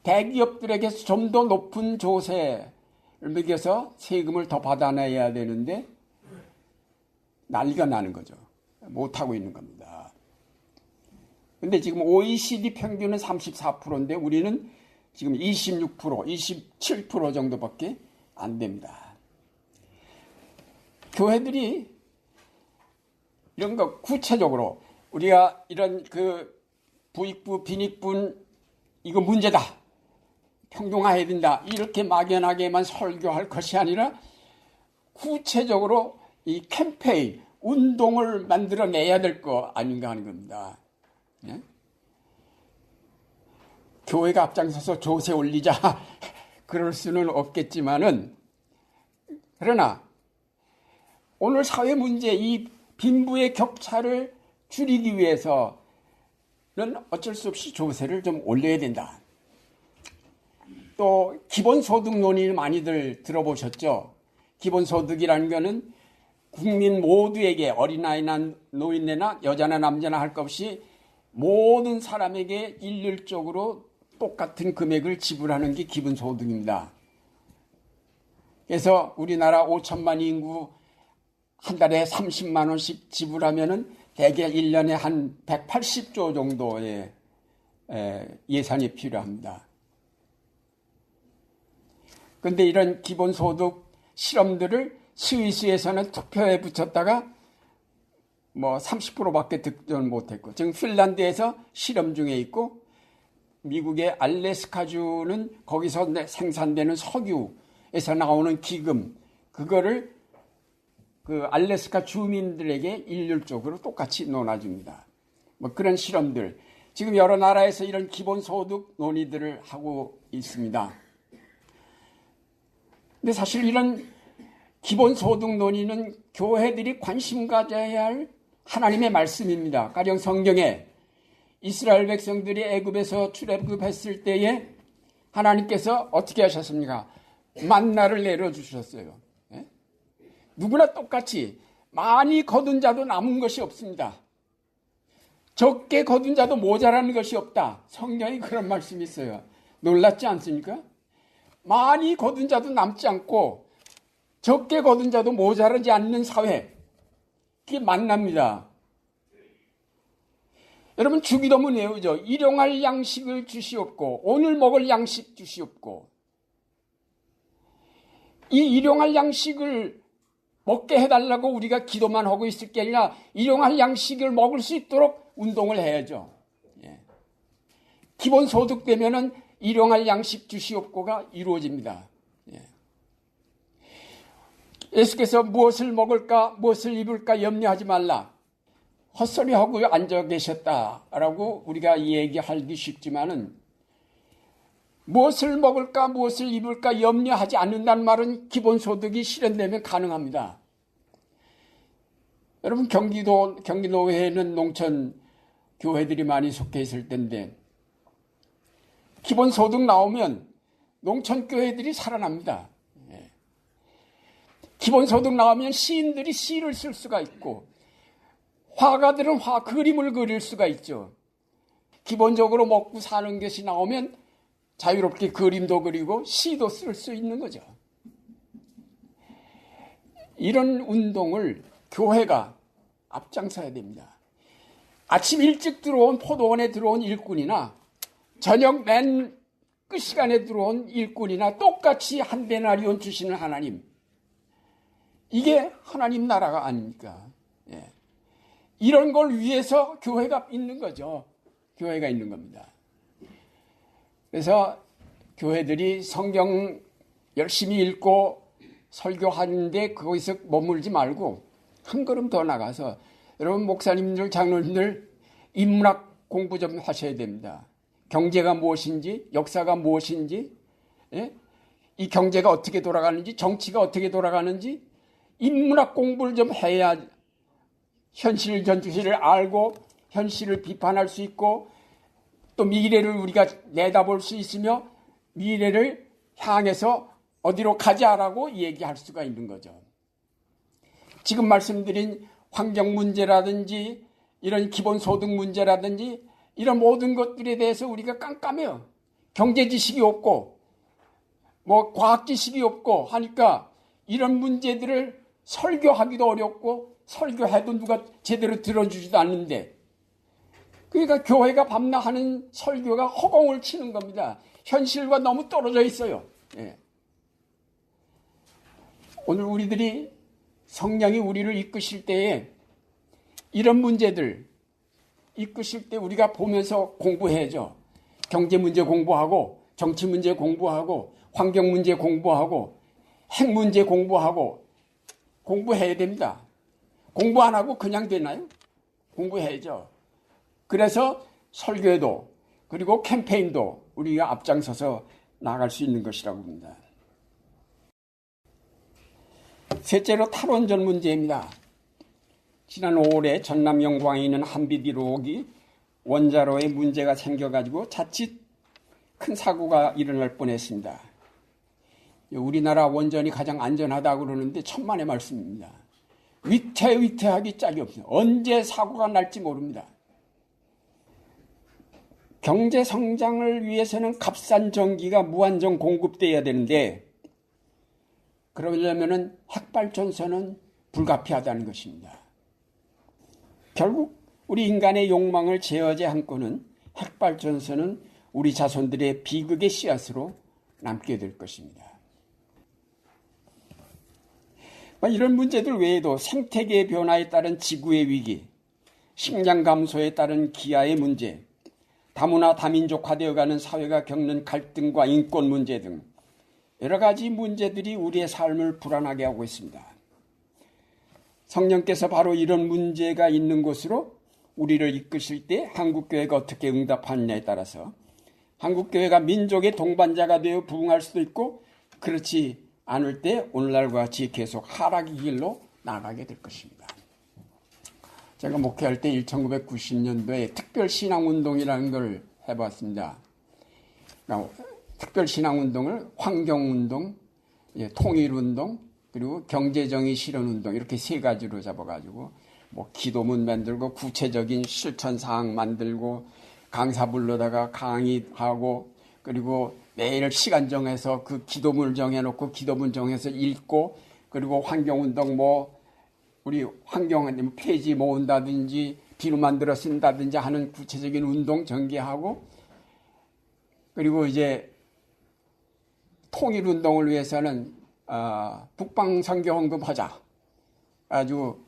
대기업들에게서 좀 더 높은 조세를 매겨서 세금을 더 받아내야 되는데 난리가 나는 거죠. 못하고 있는 겁니다. 근데 지금 OECD 평균은 34%인데 우리는 지금 26%, 27% 정도밖에 안 됩니다. 교회들이 이런 거 구체적으로 우리가 이런 부익부, 빈익분 이거 문제다. 평등화해야 된다. 이렇게 막연하게만 설교할 것이 아니라 구체적으로 이 캠페인, 운동을 만들어내야 될 거 아닌가 하는 겁니다. 네? 교회가 앞장서서 조세 올리자 그럴 수는 없겠지만은 그러나 오늘 사회 문제 이 빈부의 격차를 줄이기 위해서는 어쩔 수 없이 조세를 좀 올려야 된다. 또 기본소득 논의를 많이들 들어보셨죠? 기본소득이라는 것은 국민 모두에게 어린아이나 노인네나 여자나 남자나 할 것 없이 모든 사람에게 일률적으로 똑같은 금액을 지불하는 게 기본소득입니다. 그래서 우리나라 5천만 인구 한 달에 30만 원씩 지불하면은 대개 1년에 한 180조 정도의 예산이 필요합니다. 그런데 이런 기본소득 실험들을 스위스에서는 투표에 붙였다가 30%밖에 득점 못했고, 지금 핀란드에서 실험 중에 있고, 미국의 알래스카주는 거기서 생산되는 석유에서 나오는 기금, 그거를 알래스카 주민들에게 일률적으로 똑같이 논아줍니다. 그런 실험들. 지금 여러 나라에서 이런 기본소득 논의들을 하고 있습니다. 근데 사실 이런 기본소득 논의는 교회들이 관심 가져야 할 하나님의 말씀입니다. 가령 성경에 이스라엘 백성들이 애굽에서 출애굽했을 때에 하나님께서 어떻게 하셨습니까? 만나를 내려주셨어요. 네? 누구나 똑같이 많이 거둔 자도 남은 것이 없습니다. 적게 거둔 자도 모자라는 것이 없다. 성경에 그런 말씀이 있어요. 놀랍지 않습니까? 많이 거둔 자도 남지 않고 적게 거둔 자도 모자라지 않는 사회. 그게 만납니다. 여러분 주기도문 외우죠. 일용할 양식을 주시옵고 오늘 먹을 양식 주시옵고. 이 일용할 양식을 먹게 해달라고 우리가 기도만 하고 있을 게 아니라 일용할 양식을 먹을 수 있도록 운동을 해야죠. 예. 기본소득 되면은 일용할 양식 주시옵고가 이루어집니다. 예. 예수께서 무엇을 먹을까 무엇을 입을까 염려하지 말라. 헛소리하고 앉아 계셨다라고 우리가 얘기하기 쉽지만은 무엇을 먹을까 무엇을 입을까 염려하지 않는다는 말은 기본소득이 실현되면 가능합니다. 여러분 경기도에는 농촌 교회들이 많이 속해 있을 텐데 기본소득 나오면 농촌교회들이 살아납니다. 기본소득 나오면 시인들이 시를 쓸 수가 있고 화가들은 그림을 그릴 수가 있죠. 기본적으로 먹고 사는 것이 나오면 자유롭게 그림도 그리고 시도 쓸 수 있는 거죠. 이런 운동을 교회가 앞장서야 됩니다. 아침 일찍 들어온 포도원에 들어온 일꾼이나 저녁 맨 끝 시간에 들어온 일꾼이나 똑같이 한 데나리온 주시는 하나님, 이게 하나님 나라가 아닙니까? 예. 이런 걸 위해서 교회가 있는 거죠. 교회가 있는 겁니다. 그래서 교회들이 성경 열심히 읽고 설교하는데 거기서 머물지 말고 한 걸음 더 나가서 여러분 목사님들, 장로님들 인문학 공부 좀 하셔야 됩니다. 경제가 무엇인지, 역사가 무엇인지, 예? 이 경제가 어떻게 돌아가는지, 정치가 어떻게 돌아가는지 인문학 공부를 좀 해야 현실 전투시를 알고 현실을 비판할 수 있고 또 미래를 우리가 내다볼 수 있으며 미래를 향해서 어디로 가자라고 얘기할 수가 있는 거죠. 지금 말씀드린 환경 문제라든지 이런 기본소득 문제라든지 이런 모든 것들에 대해서 우리가 깜깜해요. 경제 지식이 없고 뭐 과학 지식이 없고 하니까 이런 문제들을 설교하기도 어렵고 설교해도 누가 제대로 들어주지도 않는데, 그러니까 교회가 밤낮 하는 설교가 허공을 치는 겁니다. 현실과 너무 떨어져 있어요. 예. 오늘 우리들이 성령이 우리를 이끄실 때에 이런 문제들 이끄실 때 우리가 보면서 공부해야죠. 경제 문제 공부하고 정치 문제 공부하고 환경 문제 공부하고 핵 문제 공부하고 공부해야 됩니다. 공부 안 하고 그냥 되나요? 공부해야죠. 그래서 설교도 그리고 캠페인도 우리가 앞장서서 나갈 수 있는 것이라고 봅니다. 셋째로 탈원전 문제입니다. 지난 5월에 전남 영광에 있는 한빛 1호기 원자로에 문제가 생겨가지고 자칫 큰 사고가 일어날 뻔했습니다. 우리나라 원전이 가장 안전하다고 그러는데 천만의 말씀입니다. 위태위태하기 짝이 없어요. 언제 사고가 날지 모릅니다. 경제 성장을 위해서는 값싼 전기가 무한정 공급돼야 되는데 그러려면 핵발전소는 불가피하다는 것입니다. 결국 우리 인간의 욕망을 제어제 한권은 핵발전소는 우리 자손들의 비극의 씨앗으로 남게 될 것입니다. 이런 문제들 외에도 생태계 변화에 따른 지구의 위기, 식량 감소에 따른 기아의 문제, 다문화 다민족화되어가는 사회가 겪는 갈등과 인권 문제 등 여러 가지 문제들이 우리의 삶을 불안하게 하고 있습니다. 성령께서 바로 이런 문제가 있는 곳으로 우리를 이끄실 때 한국교회가 어떻게 응답하느냐에 따라서 한국교회가 민족의 동반자가 되어 부흥할 수도 있고 그렇지 않을 때 오늘날과 같이 계속 하락의 길로 나가게 될 것입니다. 제가 목회할 때 1990년도에 특별신앙운동이라는 걸 해봤습니다. 특별신앙운동을 환경운동, 통일운동, 그리고 경제정의 실현운동 이렇게 세 가지로 잡아가지고 뭐 기도문 만들고 구체적인 실천사항 만들고 강사 불러다가 강의하고 그리고 매일 시간 정해서 그 기도문을 정해놓고 기도문 정해서 읽고 그리고 환경운동 뭐 우리 환경 폐지 모은다든지 비료 만들어 쓴다든지 하는 구체적인 운동 전개하고 그리고 이제 통일운동을 위해서는 북방선교헌금 하자. 아주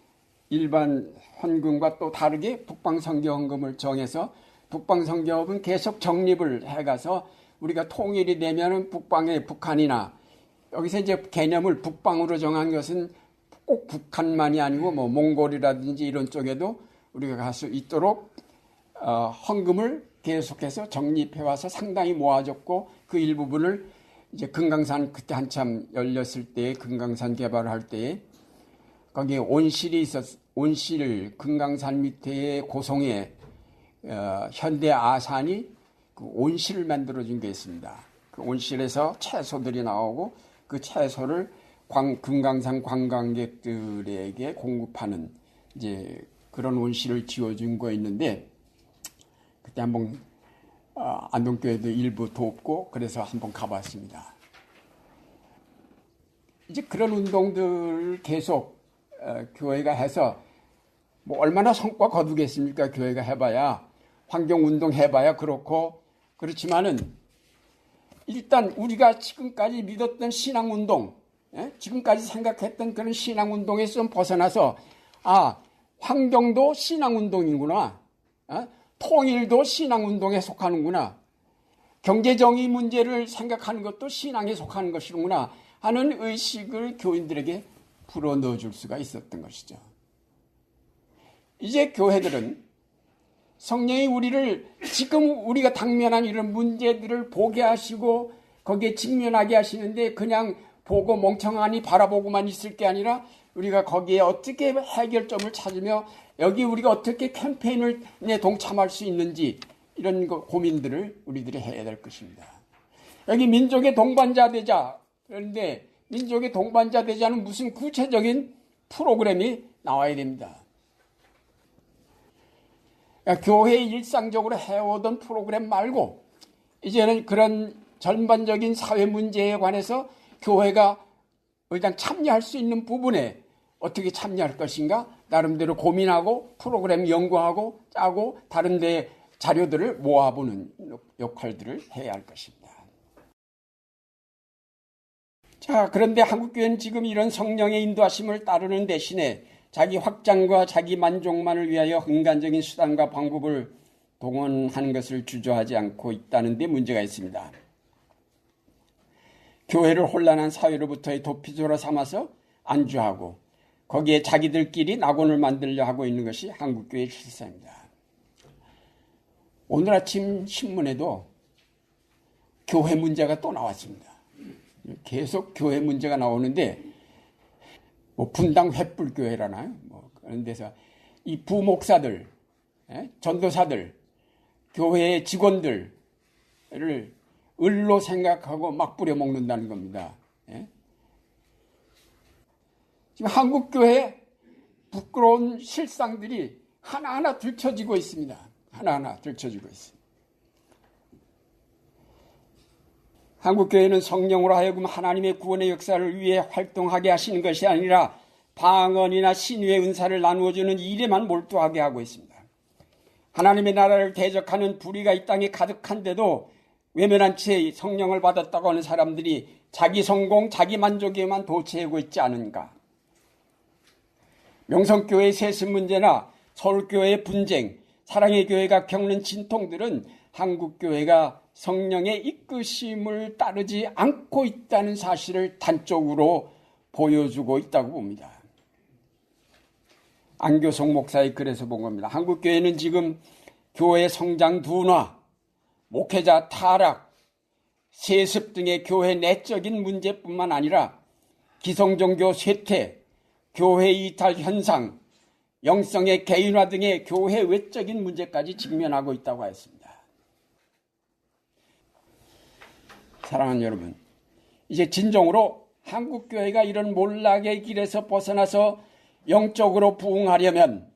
일반 헌금과 또 다르게 북방선교헌금을 정해서 북방선교업은 계속 정립을 해가서 우리가 통일이 되면은 북방의 북한이나 여기서 이제 개념을 북방으로 정한 것은 꼭 북한만이 아니고 뭐 몽골이라든지 이런 쪽에도 우리가 갈 수 있도록 헌금을 계속해서 정립해와서 상당히 모아졌고 그 일부분을 이제 금강산 그때 한참 열렸을 때 금강산 개발을 할 때 거기에 온실이 온실 금강산 밑에 고성에 현대 아산이 그 온실을 만들어준 게 있습니다. 그 온실에서 채소들이 나오고 그 채소를 금강산 관광객들에게 공급하는 이제 그런 온실을 지어준 거 있는데 그때 한번 안동교회도 일부 돕고 그래서 한번 가봤습니다. 이제 그런 운동들 계속 교회가 해서 뭐 얼마나 성과 거두겠습니까? 교회가 해봐야 환경운동 해봐야 그렇고 그렇지만은 일단 우리가 지금까지 믿었던 신앙운동 지금까지 생각했던 그런 신앙운동에서 좀 벗어나서 환경도 신앙운동이구나 통일도 신앙운동에 속하는구나 경제정의 문제를 생각하는 것도 신앙에 속하는 것이구나 하는 의식을 교인들에게 불어넣어 줄 수가 있었던 것이죠. 이제 교회들은 성령이 우리를 지금 우리가 당면한 이런 문제들을 보게 하시고 거기에 직면하게 하시는데 그냥 보고 멍청하니 바라보고만 있을 게 아니라 우리가 거기에 어떻게 해결점을 찾으며 여기 우리가 어떻게 캠페인에 동참할 수 있는지 이런 고민들을 우리들이 해야 될 것입니다. 여기 민족의 동반자 되자. 그런데 민족의 동반자 되자는 무슨 구체적인 프로그램이 나와야 됩니다. 교회 일상적으로 해오던 프로그램 말고 이제는 그런 전반적인 사회 문제에 관해서 교회가 일단 참여할 수 있는 부분에 어떻게 참여할 것인가 나름대로 고민하고 프로그램 연구하고 짜고 다른 데 자료들을 모아보는 역할들을 해야 할 것입니다. 자, 그런데 한국교회는 지금 이런 성령의 인도하심을 따르는 대신에 자기 확장과 자기 만족만을 위하여 인간적인 수단과 방법을 동원하는 것을 주저하지 않고 있다는 데 문제가 있습니다. 교회를 혼란한 사회로부터의 도피소로 삼아서 안주하고 거기에 자기들끼리 낙원을 만들려 하고 있는 것이 한국교회의 실상입니다. 오늘 아침 신문에도 교회 문제가 또 나왔습니다. 계속 교회 문제가 나오는데 뭐 분당 횃불교회라나요? 뭐 그런 데서 이 부목사들, 전도사들, 교회의 직원들을 을로 생각하고 막 뿌려먹는다는 겁니다. 지금 한국교회 부끄러운 실상들이 하나하나 들춰지고 있습니다. 하나하나 들춰지고 있습니다. 한국교회는 성령으로 하여금 하나님의 구원의 역사를 위해 활동하게 하시는 것이 아니라 방언이나 신유의 은사를 나누어주는 일에만 몰두하게 하고 있습니다. 하나님의 나라를 대적하는 불의가 이 땅에 가득한데도 외면한 채 성령을 받았다고 하는 사람들이 자기 성공, 자기 만족에만 도취하고 있지 않은가. 명성교회의 세습 문제나 서울교회의 분쟁, 사랑의 교회가 겪는 진통들은 한국교회가 성령의 이끄심을 따르지 않고 있다는 사실을 단적으로 보여주고 있다고 봅니다. 안교성 목사의 글에서 본 겁니다. 한국교회는 지금 교회 성장 둔화, 목회자 타락, 세습 등의 교회 내적인 문제뿐만 아니라 기성종교 쇠퇴, 교회 이탈 현상, 영성의 개인화 등의 교회 외적인 문제까지 직면하고 있다고 했습니다. 사랑하는 여러분, 이제 진정으로 한국교회가 이런 몰락의 길에서 벗어나서 영적으로 부흥하려면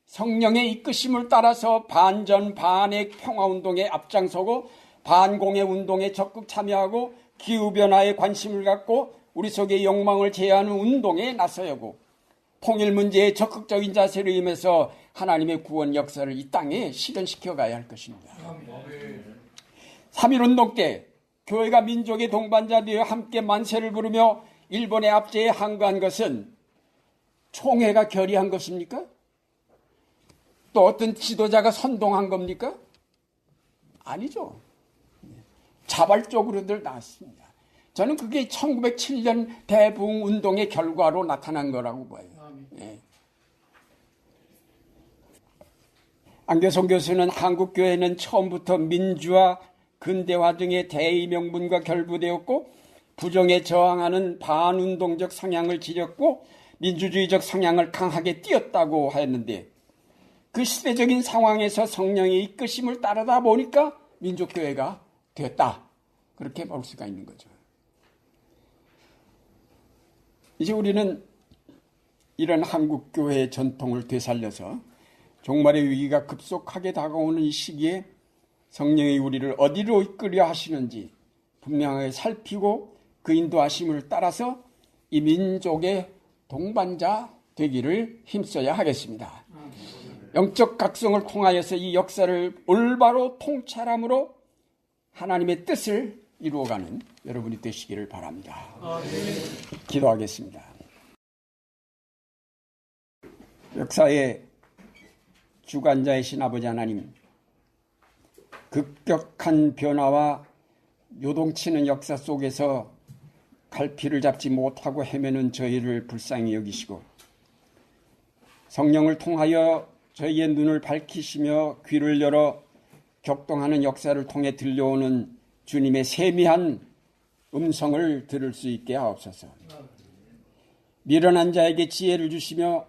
성령의 이끄심을 따라서 반전 반핵 평화운동에 앞장서고 반공의 운동에 적극 참여하고 기후변화에 관심을 갖고 우리 속의 욕망을 제어하는 운동에 나서야 하고 통일 문제에 적극적인 자세를 임해서 하나님의 구원 역사를 이 땅에 실현시켜 가야 할 것입니다. 3.1운동 때 교회가 민족의 동반자 되어 함께 만세를 부르며 일본의 압제에 항거한 것은 총회가 결의한 것입니까? 또 어떤 지도자가 선동한 겁니까? 아니죠. 자발적으로들 나왔습니다. 저는 그게 1907년 대부흥운동의 결과로 나타난 거라고 봐요. 예. 안교성 교수는 한국교회는 처음부터 민주화, 근대화 등의 대의 명분과 결부되었고 부정에 저항하는 반운동적 성향을 지녔고 민주주의적 성향을 강하게 띄었다고 하였는데 그 시대적인 상황에서 성령의 이끄심을 따르다 보니까 민족교회가 되었다. 그렇게 볼 수가 있는 거죠. 이제 우리는 이런 한국교회의 전통을 되살려서 종말의 위기가 급속하게 다가오는 이 시기에 성령이 우리를 어디로 이끌려 하시는지 분명하게 살피고 그 인도하심을 따라서 이 민족의 동반자 되기를 힘써야 하겠습니다. 영적 각성을 통하여서 이 역사를 올바로 통찰함으로 하나님의 뜻을 이루어가는 여러분이 되시기를 바랍니다. 기도하겠습니다. 역사의 주관자이신 아버지 하나님, 급격한 변화와 요동치는 역사 속에서 갈피를 잡지 못하고 헤매는 저희를 불쌍히 여기시고 성령을 통하여 저희의 눈을 밝히시며 귀를 열어 격동하는 역사를 통해 들려오는 주님의 세미한 음성을 들을 수 있게 하옵소서. 미련한 자에게 지혜를 주시며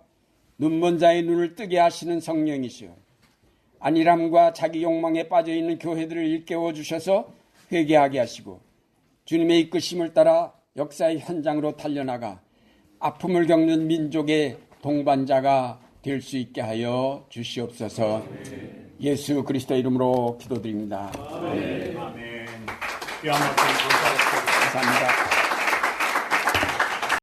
눈먼 자의 눈을 뜨게 하시는 성령이시여, 안일함과 자기 욕망에 빠져있는 교회들을 일깨워 주셔서 회개하게 하시고 주님의 이끄심을 따라 역사의 현장으로 달려나가 아픔을 겪는 민족의 동반자가 될 수 있게 하여 주시옵소서. 예수 그리스도 이름으로 기도드립니다. 아멘. 아멘. 감사합니다.